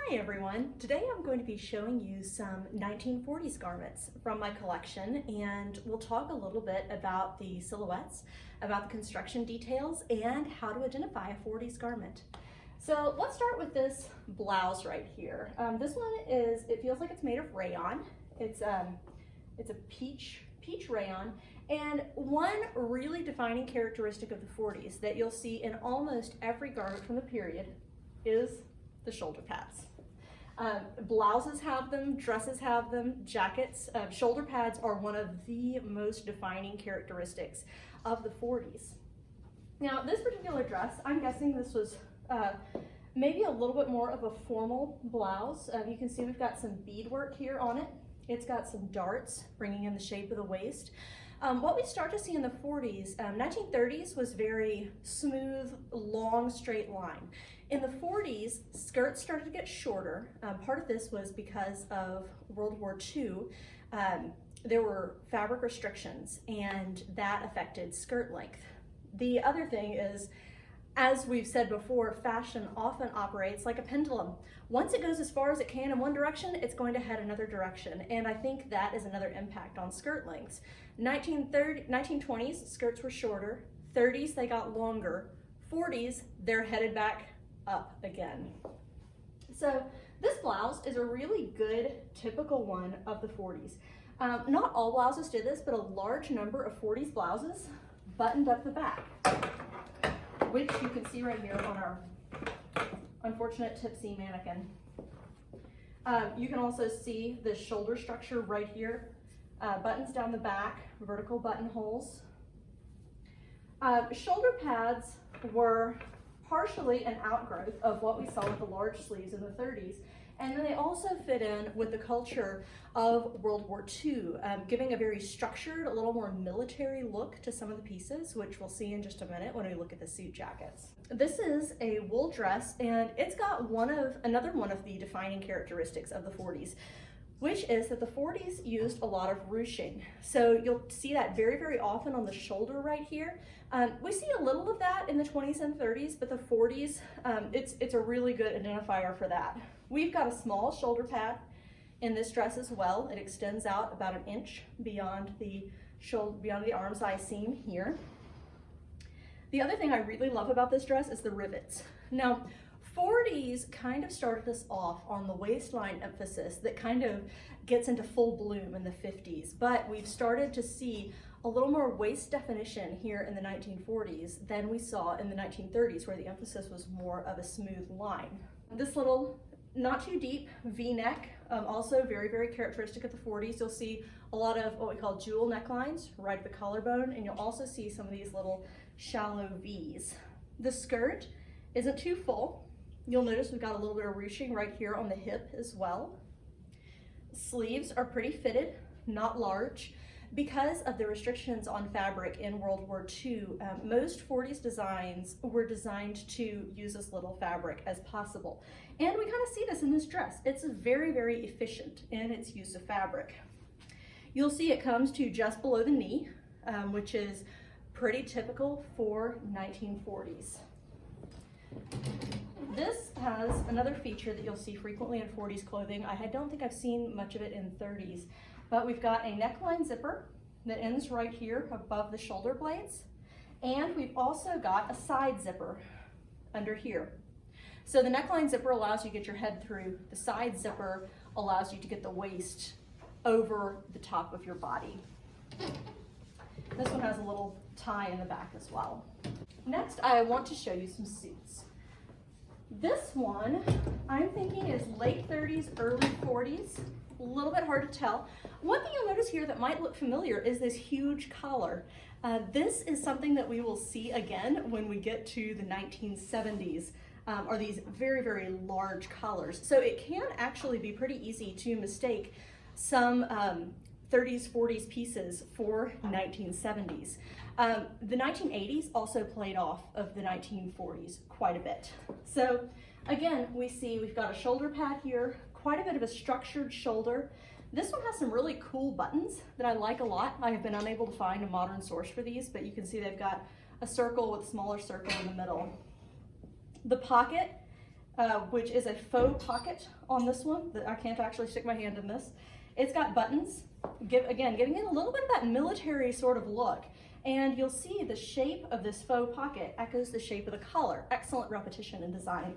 Hi everyone, today I'm going to be showing you some 1940s garments from my collection, and we'll talk a little bit about the silhouettes, about the construction details, and how to identify a 40s garment. So let's start with this blouse right here. This one it feels like it's made of rayon. It's a peach rayon, and one really defining characteristic of the 40s that you'll see in almost every garment from the period is the shoulder pads. Blouses have them, dresses have them, jackets. Shoulder pads are one of the most defining characteristics of the 40s. Now, this particular dress, I'm guessing this was maybe a little bit more of a formal blouse. You can see we've got some beadwork here on it. It's got some darts bringing in the shape of the waist. What we start to see in the 40s, 1930s was very smooth, long, straight line. In the 40s, skirts started to get shorter. Part of this was because of World War II. There were fabric restrictions, and that affected skirt length. The other thing is, as we've said before, fashion often operates like a pendulum. Once it goes as far as it can in one direction, it's going to head another direction, and I think that is another impact on skirt lengths. 1920s, skirts were shorter. 30s, they got longer. 40s, they're headed back up again. So this blouse is a really good typical one of the 40s. Not all blouses did this, but a large number of 40s blouses buttoned up the back, which you can see right here on our unfortunate tipsy mannequin. You can also see the shoulder structure right here, buttons down the back, vertical buttonholes. Shoulder pads were partially an outgrowth of what we saw with the large sleeves in the 30s, and then they also fit in with the culture of World War II, giving a very structured, a little more military look to some of the pieces, which we'll see in just a minute when we look at the suit jackets. This is a wool dress, and it's got another one of the defining characteristics of the 40s, which is that the 40s used a lot of ruching. So you'll see that very, very often on the shoulder right here. We see a little of that in the 20s and 30s, but the 40s, it's a really good identifier for that. We've got a small shoulder pad in this dress as well. It extends out about an inch beyond the arm size seam here. The other thing I really love about this dress is the rivets. Now, 40s kind of started us off on the waistline emphasis that kind of gets into full bloom in the 50s, but we've started to see a little more waist definition here in the 1940s than we saw in the 1930s, where the emphasis was more of a smooth line. This little, not too deep V-neck, also very, very characteristic of the 40s. You'll see a lot of what we call jewel necklines right at the collarbone, and you'll also see some of these little shallow V's. The skirt isn't too full. You'll notice we've got a little bit of ruching right here on the hip as well. Sleeves are pretty fitted, not large. Because of the restrictions on fabric in World War II, most 40s designs were designed to use as little fabric as possible. And we kind of see this in this dress. It's very, very efficient in its use of fabric. You'll see it comes to just below the knee, which is pretty typical for 1940s. This has another feature that you'll see frequently in 40s clothing. I don't think I've seen much of it in 30s, but we've got a neckline zipper that ends right here above the shoulder blades, and we've also got a side zipper under here. So the neckline zipper allows you to get your head through. The side zipper allows you to get the waist over the top of your body. This one has a little tie in the back as well. Next, I want to show you some suits. This one, I'm thinking is late 30s, early 40s, a little bit hard to tell. One thing you'll notice here that might look familiar is this huge collar. This is something that we will see again when we get to the 1970s, are these very, very large collars. So it can actually be pretty easy to mistake some 30s, 40s pieces for 1970s. The 1980s also played off of the 1940s quite a bit. So again, we've got a shoulder pad here, quite a bit of a structured shoulder. This one has some really cool buttons that I like a lot. I have been unable to find a modern source for these, but you can see they've got a circle with a smaller circle in the middle. The pocket which is a faux pocket on this one. I can't actually stick my hand in this. It's got buttons, again, giving it a little bit of that military sort of look. And you'll see the shape of this faux pocket echoes the shape of the collar. Excellent repetition in design.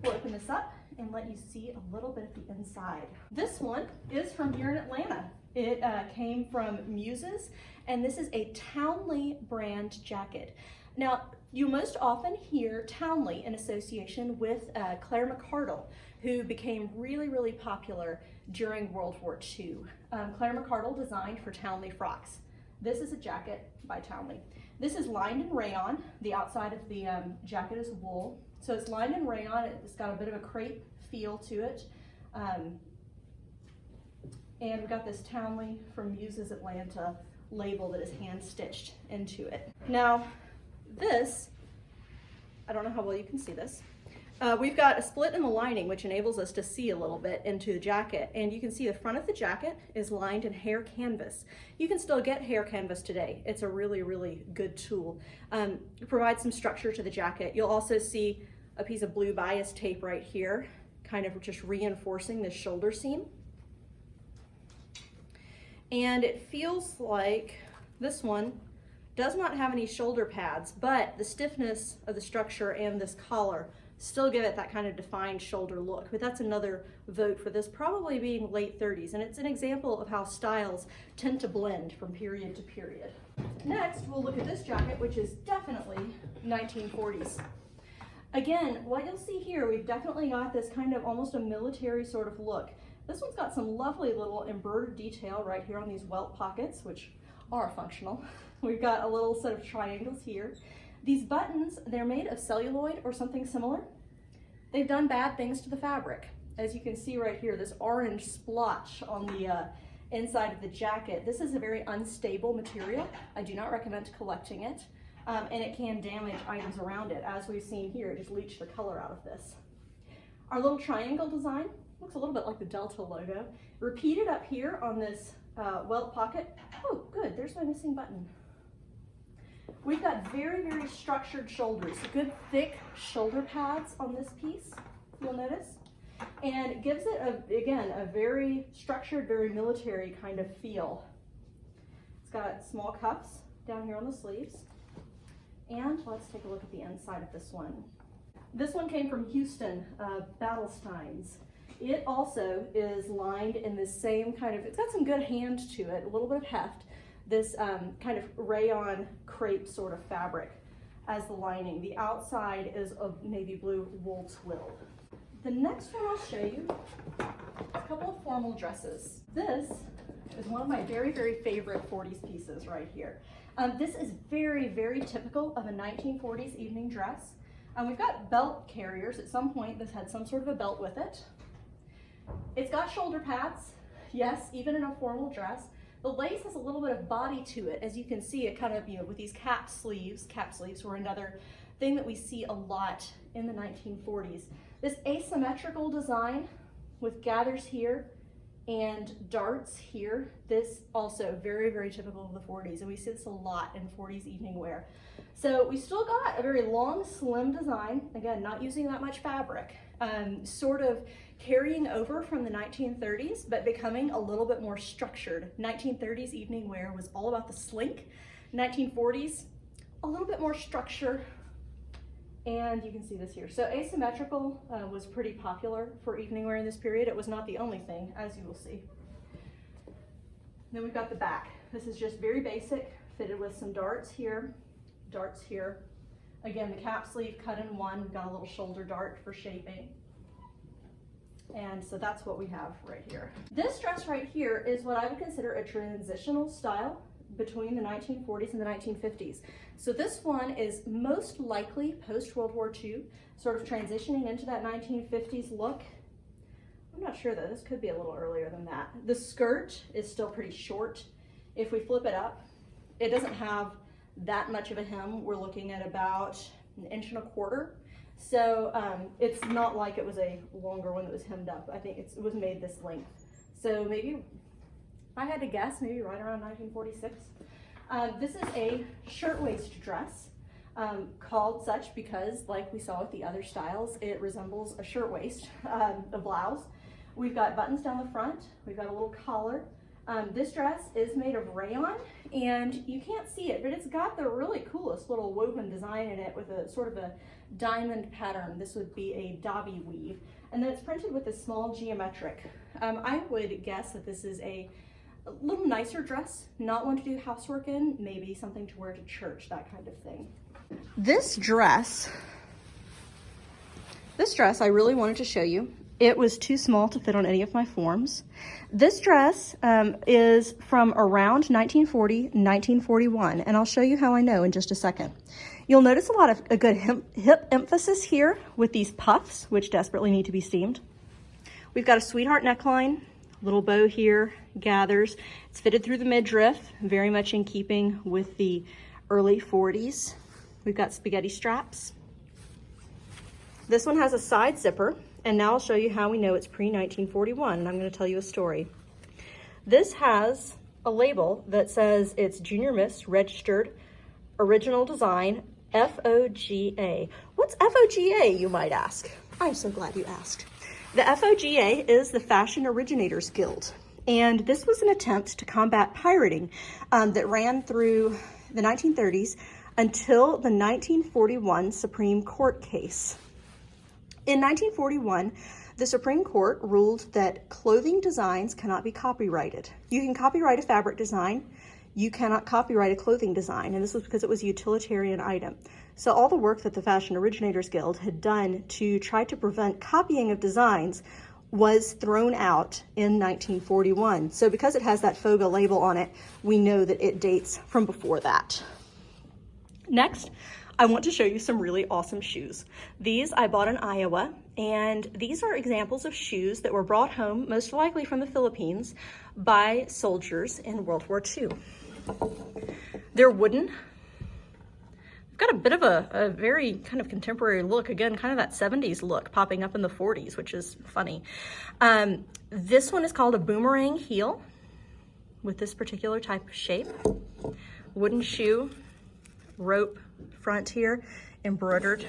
We'll open this up and let you see a little bit of the inside. This one is from here in Atlanta. It came from Muses, and this is a Townley brand jacket. Now, you most often hear Townley in association with Claire McCardle, who became really, really popular during World War II. Claire McCardle designed for Townley frocks. This is a jacket by Townley. This is lined in rayon. The outside of the jacket is wool. So it's lined in rayon. It's got a bit of a crepe feel to it. And we've got this Townley from Muses Atlanta label that is hand stitched into it. Now, this, I don't know how well you can see this. We've got a split in the lining, which enables us to see a little bit into the jacket. And you can see the front of the jacket is lined in hair canvas. You can still get hair canvas today. It's a really, really good tool. It provides some structure to the jacket. You'll also see a piece of blue bias tape right here, kind of just reinforcing the shoulder seam. And it feels like this one does not have any shoulder pads, but the stiffness of the structure and this collar still give it that kind of defined shoulder look. But that's another vote for this probably being late 30s, and it's an example of how styles tend to blend from period to period. Next, we'll look at this jacket, which is definitely 1940s. Again, what you'll see here, we've definitely got this kind of almost a military sort of look. This one's got some lovely little embroidered detail right here on these welt pockets, which are functional. We've got a little set of triangles here. These buttons, they're made of celluloid or something similar. They've done bad things to the fabric. As you can see right here, this orange splotch on the inside of the jacket. This is a very unstable material. I do not recommend collecting it, and it can damage items around it. As we've seen here, it just leached the color out of this. Our little triangle design looks a little bit like the Delta logo. Repeated up here on this welt pocket. Oh, good, there's my missing button. We've got very, very structured shoulders, good thick shoulder pads on this piece, you'll notice. And it gives it, again, a very structured, very military kind of feel. It's got small cuffs down here on the sleeves. And let's take a look at the inside of this one. This one came from Houston, Battlesteins. It also is lined in the same kind of, it's got some good hand to it, a little bit of heft. This kind of rayon crepe sort of fabric as the lining. The outside is a navy blue wool twill. The next one I'll show you is a couple of formal dresses. This is one of my very, very favorite 40s pieces right here. This is very, very typical of a 1940s evening dress. We've got belt carriers. At some point, this had some sort of a belt with it. It's got shoulder pads, yes, even in a formal dress. The lace has a little bit of body to it. As you can see, it kind of, with these cap sleeves were another thing that we see a lot in the 1940s. This asymmetrical design with gathers here and darts here, this also very, very typical of the 40s, and we see this a lot in 40s evening wear. So we still got a very long, slim design, again, not using that much fabric, sort of carrying over from the 1930s, but becoming a little bit more structured. 1930s evening wear was all about the slink. 1940s, a little bit more structure, and you can see this here. So asymmetrical was pretty popular for evening wear in this period. It was not the only thing, as you will see. Then we've got the back. This is just very basic, fitted with some darts here, darts here. Again, the cap sleeve cut in one. We've got a little shoulder dart for shaping. And so that's what we have right here. This dress right here is what I would consider a transitional style between the 1940s and the 1950s. So this one is most likely post-World War II, sort of transitioning into that 1950s look. I'm not sure though, this could be a little earlier than that. The skirt is still pretty short. If we flip it up, it doesn't have that much of a hem. We're looking at about 1.25 inches. So it's not like it was a longer one that was hemmed up. I think it was made this length. So maybe, if I had to guess, maybe right around 1946. This is a shirtwaist dress. called such because, like we saw with the other styles, it resembles a shirtwaist, a blouse. We've got buttons down the front, we've got a little collar. This dress is made of rayon, and you can't see it, but it's got the really coolest little woven design in it with a sort of a diamond pattern. This would be a dobby weave. And then it's printed with a small geometric. I would guess that this is a little nicer dress, not one to do housework in, maybe something to wear to church, that kind of thing. This dress I really wanted to show you. It was too small to fit on any of my forms. This dress is from around 1940, 1941, and I'll show you how I know in just a second. You'll notice a good hip emphasis here with these puffs, which desperately need to be steamed. We've got a sweetheart neckline, little bow here, gathers. It's fitted through the midriff, very much in keeping with the early 40s. We've got spaghetti straps. This one has a side zipper. And now I'll show you how we know it's pre-1941, and I'm going to tell you a story. This has a label that says it's Junior Miss Registered Original Design, FOGA. What's FOGA, you might ask? I'm so glad you asked. The FOGA is the Fashion Originators Guild, and this was an attempt to combat pirating that ran through the 1930s until the 1941 Supreme Court case. In 1941, the Supreme Court ruled that clothing designs cannot be copyrighted. You can copyright a fabric design, you cannot copyright a clothing design, and this was because it was a utilitarian item. So all the work that the Fashion Originators Guild had done to try to prevent copying of designs was thrown out in 1941. So because it has that FOGA label on it, we know that it dates from before that. Next, I want to show you some really awesome shoes. These I bought in Iowa, and these are examples of shoes that were brought home, most likely from the Philippines, by soldiers in World War II. They're wooden. They've got a bit of a very kind of contemporary look, again, kind of that 70s look popping up in the 40s, which is funny. This one is called a boomerang heel with this particular type of shape. Wooden shoe, rope front here, embroidered.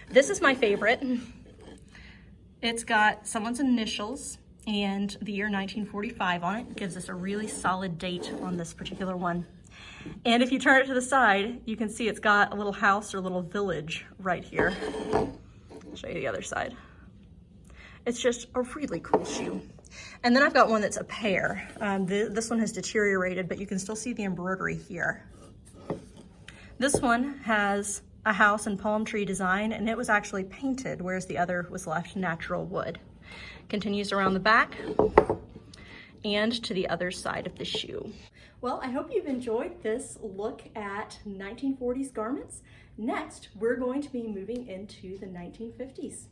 This is my favorite. It's got someone's initials and the year 1945 on it. It gives us a really solid date on this particular one. And if you turn it to the side, you can see it's got a little house or little village right here. I'll show you the other side. It's just a really cool shoe. And then I've got one that's a pair. This one has deteriorated, but you can still see the embroidery here. This one has a house and palm tree design, and it was actually painted, whereas the other was left natural wood. Continues around the back and to the other side of the shoe. Well, I hope you've enjoyed this look at 1940s garments. Next, we're going to be moving into the 1950s.